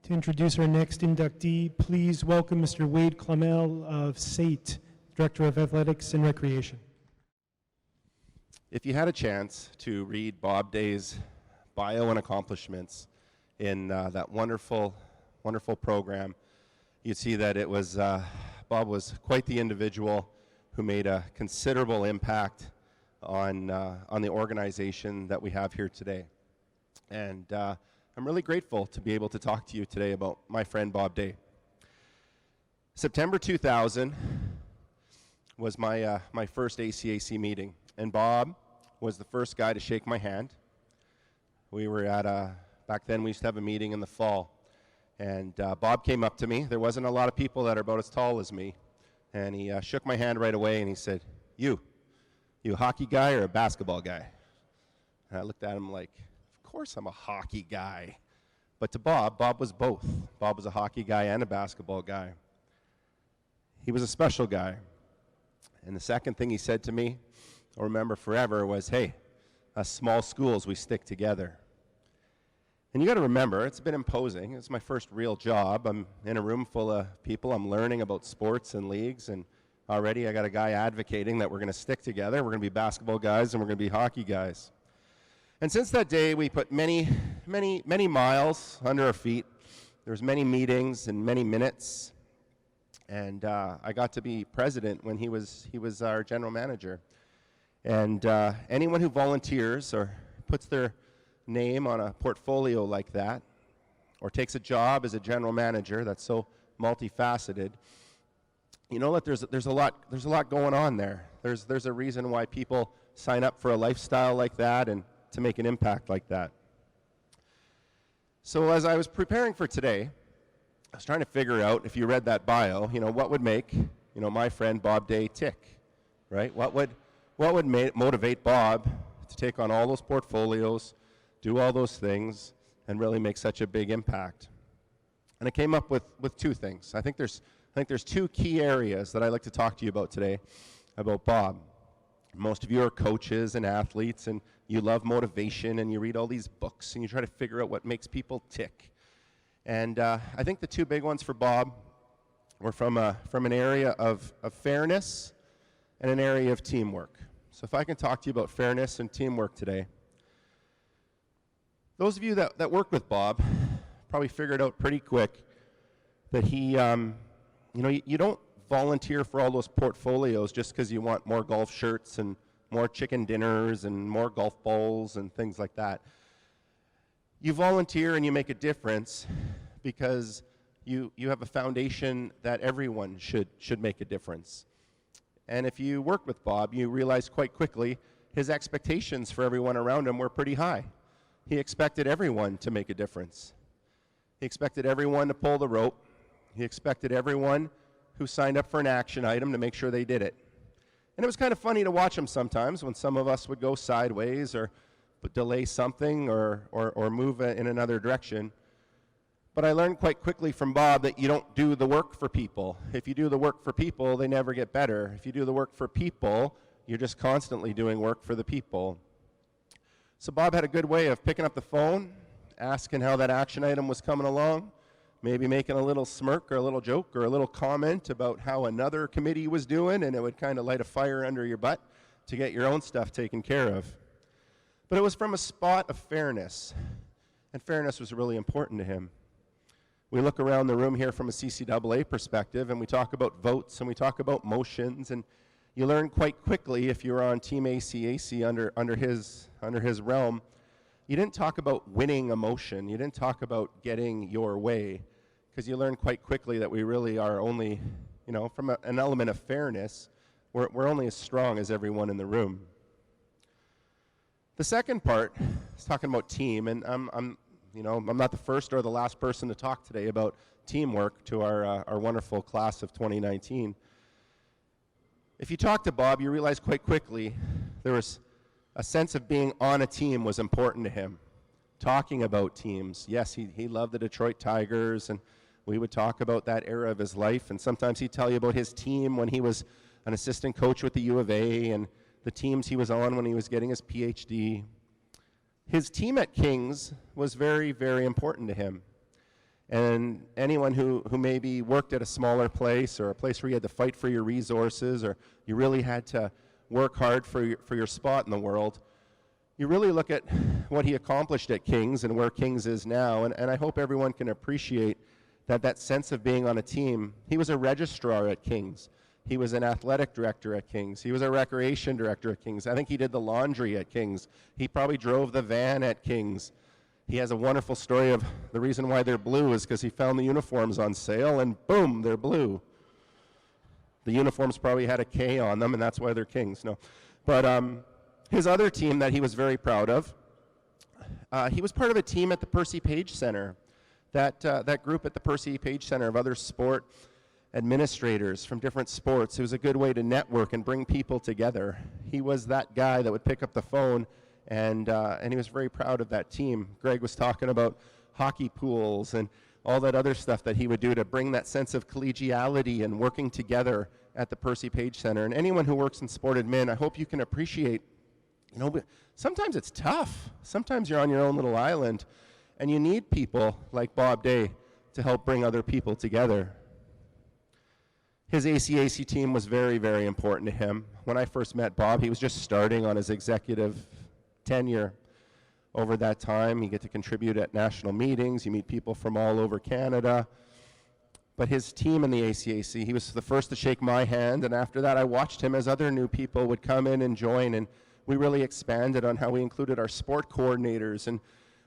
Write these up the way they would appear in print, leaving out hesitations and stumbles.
To introduce our next inductee, please welcome Mr. Wade Clamel of SAIT, Director of Athletics and Recreation. If you had a chance to read Bob Day's bio and accomplishments in that wonderful, wonderful program, you'd see that it was Bob was quite the individual who made a considerable impact on the organization that we have here today. And I'm really grateful to be able to talk to you today about my friend Bob Day. September 2000 was my first ACAC meeting, and Bob was the first guy to shake my hand. We were at back then we used to have a meeting in the fall, and Bob came up to me. There wasn't a lot of people that are about as tall as me, and he shook my hand right away, and he said, you a hockey guy or a basketball guy? And I looked at him like, of course I'm a hockey guy. But to Bob was both. Bob was a hockey guy and a basketball guy. He was a special guy. And the second thing he said to me, I'll remember forever, was, hey, us small schools, we stick together. And you got to remember, it's been imposing. It's my first real job. I'm in a room full of people. I'm learning about sports and leagues, and already I got a guy advocating that we're going to stick together. We're going to be basketball guys and we're going to be hockey guys. And since that day, we put many, many, many miles under our feet. There was many meetings and many minutes. And I got to be president when he was our general manager. And anyone who volunteers or puts their name on a portfolio like that, or takes a job as a general manager that's so multifaceted, you know that there's a lot going on there. There's a reason why people sign up for a lifestyle like that and to make an impact like that. So as I was preparing for today, I was trying to figure out, if you read that bio, what would make, my friend Bob Day tick, right? What would motivate Bob to take on all those portfolios, do all those things, and really make such a big impact? And I came up with two things. I think there's two key areas that I'd like to talk to you about today about Bob. Most of you are coaches and athletes, and you love motivation, and you read all these books, and you try to figure out what makes people tick. And I think the two big ones for Bob were from an area of fairness and an area of teamwork. So if I can talk to you about fairness and teamwork today. Those of you that worked with Bob probably figured out pretty quick that he, you don't volunteer for all those portfolios just because you want more golf shirts and more chicken dinners and more golf balls and things like that. You volunteer and you make a difference because you have a foundation that everyone should make a difference. And if you work with Bob, you realize quite quickly his expectations for everyone around him were pretty high. He expected everyone to make a difference. He expected everyone to pull the rope. He expected everyone who signed up for an action item to make sure they did it. And it was kind of funny to watch him sometimes when some of us would go sideways or delay something or move in another direction. But I learned quite quickly from Bob that you don't do the work for people. If you do the work for people, they never get better. If you do the work for people, you're just constantly doing work for the people. So Bob had a good way of picking up the phone, asking how that action item was coming along, maybe making a little smirk or a little joke or a little comment about how another committee was doing, and it would kind of light a fire under your butt to get your own stuff taken care of. But it was from a spot of fairness, and fairness was really important to him. We look around the room here from a CCAA perspective, and we talk about votes, and we talk about motions, and you learn quite quickly, if you're on Team ACAC under his realm, you didn't talk about winning a motion. You didn't talk about getting your way, because you learn quite quickly that we really are only, from an element of fairness, we're only as strong as everyone in the room. The second part is talking about team, and I'm not the first or the last person to talk today about teamwork to our wonderful class of 2019. If you talk to Bob, you realize quite quickly there was a sense of being on a team was important to him. Talking about teams. Yes, he loved the Detroit Tigers, and we would talk about that era of his life, and sometimes he'd tell you about his team when he was an assistant coach with the U of A, and the teams he was on when he was getting his PhD. His team at Kings was very, very important to him. And anyone who maybe worked at a smaller place or a place where you had to fight for your resources or you really had to work hard for your spot in the world, you really look at what he accomplished at Kings and where Kings is now, and I hope everyone can appreciate that sense of being on a team. He was a registrar at Kings. He was an athletic director at Kings. He was a recreation director at Kings. I think he did the laundry at Kings. He probably drove the van at Kings. He has a wonderful story of the reason why they're blue is because he found the uniforms on sale, and boom, they're blue. The uniforms probably had a K on them, and that's why they're Kings. No, but his other team that he was very proud of, he was part of a team at the Percy Page Center. That group at the Percy Page Center of other sport administrators from different sports. It was a good way to network and bring people together. He was that guy that would pick up the phone, and he was very proud of that team. Greg was talking about hockey pools and all that other stuff that he would do to bring that sense of collegiality and working together at the Percy Page Center. And anyone who works in sport admin, I hope you can appreciate, but sometimes it's tough. Sometimes you're on your own little island, and you need people like Bob Day to help bring other people together. His ACAC team was very, very important to him. When I first met Bob, he was just starting on his executive tenure. Over that time, you get to contribute at national meetings, you meet people from all over Canada. But his team in the ACAC, he was the first to shake my hand, and after that I watched him as other new people would come in and join, and we really expanded on how we included our sport coordinators and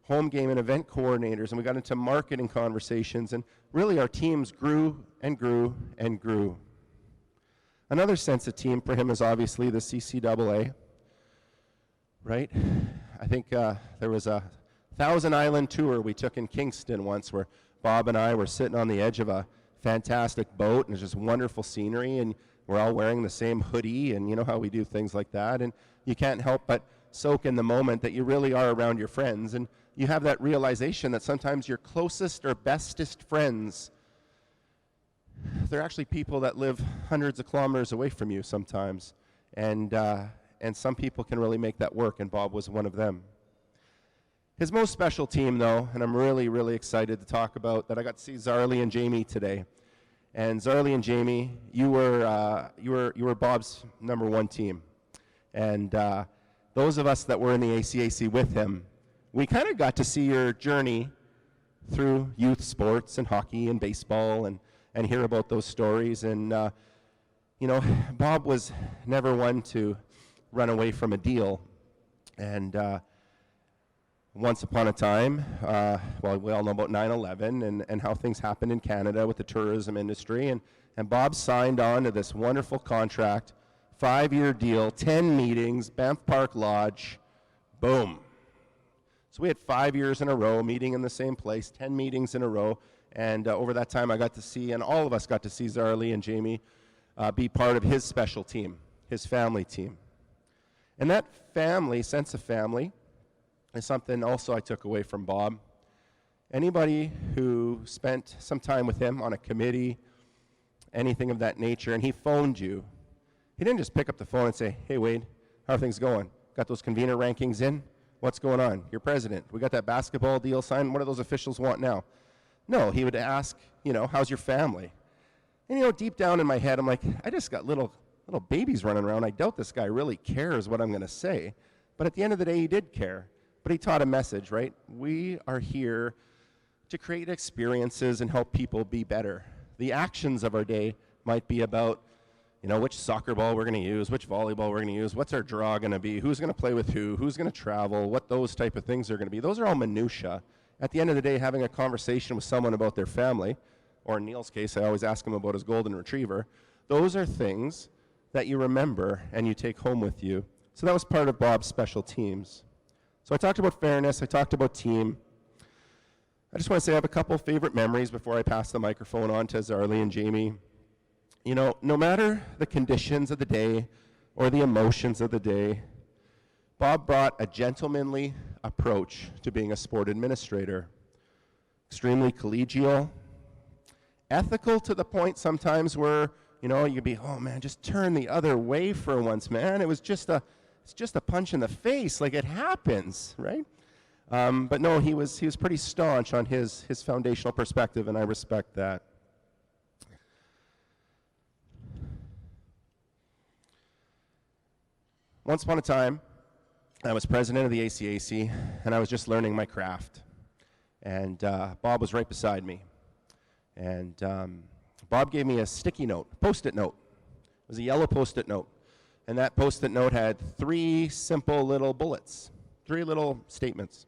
home game and event coordinators, and we got into marketing conversations, and really our teams grew and grew and grew. Another sense of team for him is obviously the CCAA, right? I think there was a Thousand Island tour we took in Kingston once where Bob and I were sitting on the edge of a fantastic boat, and it's just wonderful scenery, and we're all wearing the same hoodie, and you know how we do things like that, and you can't help but soak in the moment that you really are around your friends, and you have that realization that sometimes your closest or bestest friends, they're actually people that live hundreds of kilometers away from you sometimes, and some people can really make that work, and Bob was one of them. His most special team, though, and I'm really, really excited to talk about, that I got to see Zarly and Jamie today. And Zarly and Jamie, you were Bob's number one team, and those of us that were in the ACAC with him, we kind of got to see your journey through youth sports and hockey and baseball and hear about those stories. And, Bob was never one to run away from a deal. And once upon a time, we all know about 9/11 and how things happened in Canada with the tourism industry. And Bob signed on to this wonderful contract, 5-year deal, 10 meetings, Banff Park Lodge, boom. So we had 5 years in a row meeting in the same place, 10 meetings in a row, and over that time I got to see, and all of us got to see Zarly and Jamie be part of his special team, his family team. And that family, sense of family, is something also I took away from Bob. Anybody who spent some time with him on a committee, anything of that nature, and he phoned you, he didn't just pick up the phone and say, "Hey Wade, how are things going? Got those convener rankings in? What's going on? You're president. We got that basketball deal signed. What do those officials want now?" No, he would ask, how's your family? And deep down in my head, I'm like, I just got little babies running around. I doubt this guy really cares what I'm going to say. But at the end of the day, he did care. But he taught a message, right? We are here to create experiences and help people be better. The actions of our day might be about, which soccer ball we're going to use, which volleyball we're going to use, what's our draw going to be, who's going to play with who's going to travel, what those type of things are going to be. Those are all minutia. At the end of the day, having a conversation with someone about their family, or in Neil's case, I always ask him about his golden retriever, those are things that you remember and you take home with you. So that was part of Bob's special teams. So I talked about fairness, I talked about team. I just want to say I have a couple favorite memories before I pass the microphone on to Zarly and Jamie. No matter the conditions of the day or the emotions of the day, Bob brought a gentlemanly approach to being a sport administrator. Extremely collegial, ethical to the point sometimes where, you'd be, oh man, just turn the other way for once, man. It's just a punch in the face, like it happens, right? But no, he was pretty staunch on his foundational perspective, and I respect that. Once upon a time, I was president of the ACAC, and I was just learning my craft. And Bob was right beside me. And Bob gave me a sticky note, Postit Note. It was a yellow Postit Note. And that Postit Note had 3 simple little bullets, 3 little statements.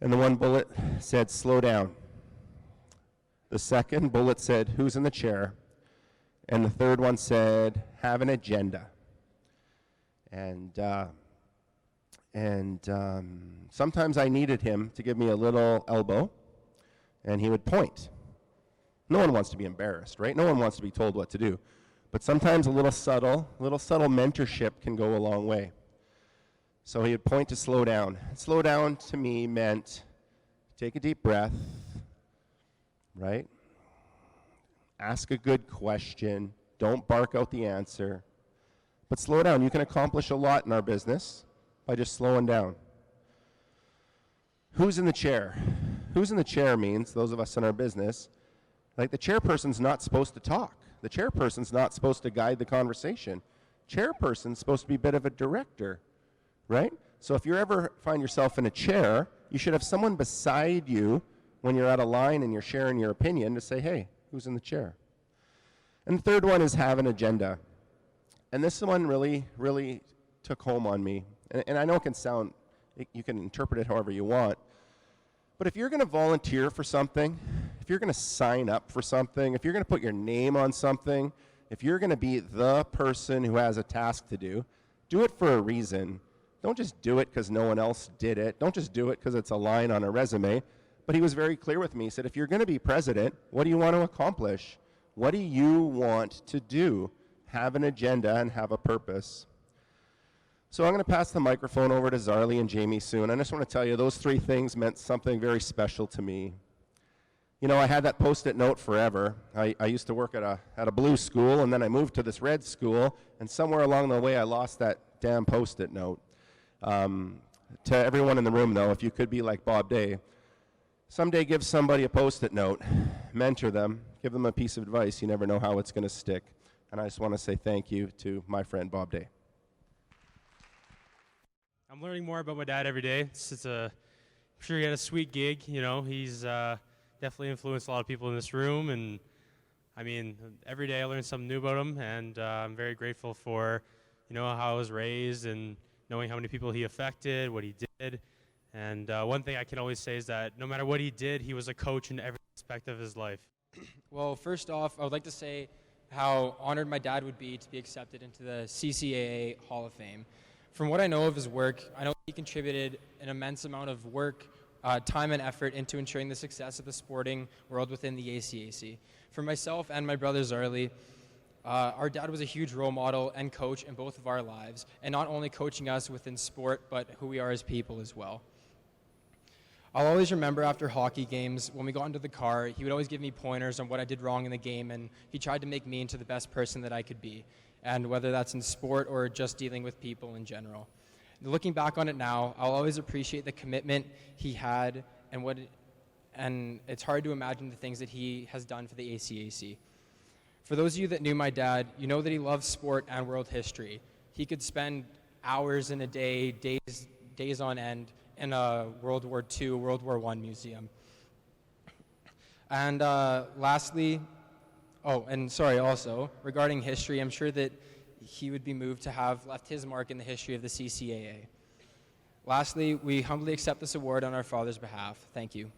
And the one bullet said, slow down. The second bullet said, who's in the chair? And the third one said, have an agenda. And sometimes I needed him to give me a little elbow, and he would point. No one wants to be embarrassed, right? No one wants to be told what to do. But sometimes a little subtle mentorship can go a long way. So he would point to slow down. Slow down to me meant take a deep breath, right? Ask a good question. Don't bark out the answer. But slow down. You can accomplish a lot in our business by just slowing down. Who's in the chair? Who's in the chair means, those of us in our business, like the chairperson's not supposed to talk. The chairperson's not supposed to guide the conversation. Chairperson's supposed to be a bit of a director, right? So if you ever find yourself in a chair, you should have someone beside you when you're at a line and you're sharing your opinion to say, hey, who's in the chair? And the third one is have an agenda. And this one really, really took home on me. And I know it can sound, you can interpret it however you want. But if you're going to volunteer for something, if you're going to sign up for something, if you're going to put your name on something, if you're going to be the person who has a task to do it for a reason. Don't just do it because no one else did it. Don't just do it because it's a line on a resume. But he was very clear with me. He said, if you're going to be president, what do you want to accomplish? What do you want to do? Have an agenda and have a purpose. So I'm going to pass the microphone over to Zarly and Jamie soon. I just want to tell you those 3 things meant something very special to me. You know, I had that Post-it note forever. I used to work at a blue school, and then I moved to this red school, and somewhere along the way I lost that damn Post-it note. To everyone in the room, though, if you could be like Bob Day, someday give somebody a Post-it note, mentor them, give them a piece of advice. You never know how it's going to stick. And I just want to say thank you to my friend Bob Day. I'm learning more about my dad every day. I'm sure he had a sweet gig. You know, he's definitely influenced a lot of people in this room. And I mean, every day I learn something new about him. And I'm very grateful for, you know, how I was raised and knowing how many people he affected, what he did. And one thing I can always say is that no matter what he did, he was a coach in every aspect of his life. Well, first off, I would like to say how honored my dad would be to be accepted into the CCAA Hall of Fame. From what I know of his work, I know he contributed an immense amount of work, time and effort into ensuring the success of the sporting world within the ACAC. For myself and my brother Zarly, our dad was a huge role model and coach in both of our lives, and not only coaching us within sport, but who we are as people as well. I'll always remember after hockey games, when we got into the car, he would always give me pointers on what I did wrong in the game, and he tried to make me into the best person that I could be, and whether that's in sport or just dealing with people in general. Looking back on it now, I'll always appreciate the commitment he had, and it's hard to imagine the things that he has done for the ACAC. For those of you that knew my dad, you know that he loves sport and world history. He could spend hours in a day, days on end, in a World War II, World War I museum. And lastly, also, regarding history, I'm sure that he would be moved to have left his mark in the history of the CCAA. Lastly, we humbly accept this award on our father's behalf. Thank you.